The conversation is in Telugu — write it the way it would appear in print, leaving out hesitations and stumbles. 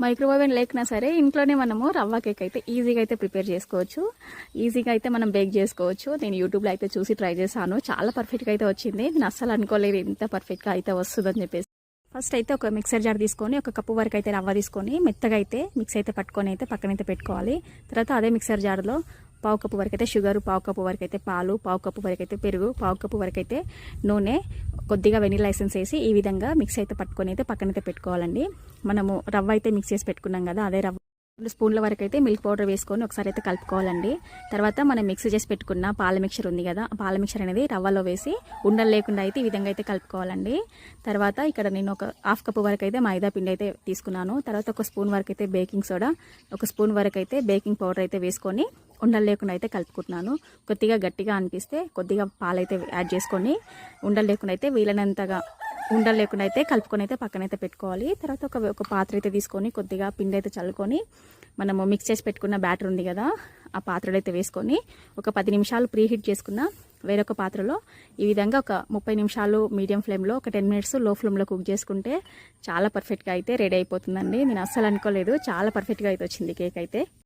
మైక్రోవేవ్ లేకున్నా సరే ఇంట్లోనే మనము రవ్వ కేక్ అయితే ఈజీగా అయితే ప్రిపేర్ చేసుకోవచ్చు. ఈజీగా అయితే మనం బేక్ చేసుకోవచ్చు. నేను యూట్యూబ్లో అయితే చూసి ట్రై చేశాను. చాలా పర్ఫెక్ట్గా అయితే వచ్చింది. నేను అస్సలు అనుకోలేదు ఇంత పర్ఫెక్ట్గా అయితే వస్తుందని చెప్పేసి. ఫస్ట్ అయితే ఒక మిక్సర్ జార్ తీసుకొని ఒక కప్పు వరకు అయితే రవ్వ తీసుకొని మెత్తగా అయితే మిక్స్ అయితే పట్టుకొని అయితే పక్కనైతే పెట్టుకోవాలి. తర్వాత అదే మిక్సర్ జార్లో పావు కప్పు వరకు అయితే షుగరు, పావు కప్పు వరకు అయితే పాలు, పావు కప్పు వరకు అయితే పెరుగు, పావు కప్పు వరకు అయితే నూనె, కొద్దిగా వెనిలా ఎసెన్స్ వేసి ఈ విధంగా మిక్స్ అయితే పట్టుకొని అయితే పక్కనైతే పెట్టుకోవాలండి. మనము రవ్వ అయితే మిక్స్ చేసి పెట్టుకున్నాం కదా, అదే రవ్వ 2 స్పూన్ల వరకు అయితే మిల్క్ పౌడర్ వేసుకొని ఒకసారి అయితే కలుపుకోవాలండి. తర్వాత మనం మిక్స్ చేసి పెట్టుకున్న పాల మిక్చర్ ఉంది కదా, ఆ పాల మిక్చర్ అనేది రవ్వలో వేసి ఉండలు లేకుండా అయితే ఈ విధంగా అయితే కలుపుకోవాలండి. తర్వాత ఇక్కడ నేను ఒక హాఫ్ కప్ వరకు అయితే మైదా పిండి అయితే తీసుకున్నాను. తర్వాత ఒక స్పూన్ వరకు అయితే బేకింగ్ సోడా, ఒక స్పూన్ వరకు అయితే బేకింగ్ పౌడర్ అయితే వేసుకొని ఉండలు లేకుండా అయితే కలుపుకుంటున్నాను. కొద్దిగా గట్టిగా అనిపిస్తే కొద్దిగా పాలైతే యాడ్ చేసుకొని ఉండలు లేకుండా అయితే వీలైనంతగా ఉండలు లేకుండా అయితే కలుపుకొని అయితే పక్కనైతే పెట్టుకోవాలి. తర్వాత ఒక పాత్ర అయితే తీసుకొని కొద్దిగా పిండి అయితే చల్లుకొని మనము మిక్స్ చేసి పెట్టుకున్న బ్యాటర్ ఉంది కదా, ఆ పాత్రలో అయితే వేసుకొని ఒక 10 నిమిషాలు ప్రీహీట్ చేసుకున్న వేరొక పాత్రలో ఈ విధంగా ఒక 30 నిమిషాలు మీడియం ఫ్లేమ్లో, ఒక 10 మినిట్స్ లో ఫ్లేమ్లో కుక్ చేసుకుంటే చాలా పర్ఫెక్ట్గా అయితే రెడీ అయిపోతుందండి. నేను అస్సలు అనుకోలేదు, చాలా పర్ఫెక్ట్గా అయితే వచ్చింది కేక్ అయితే.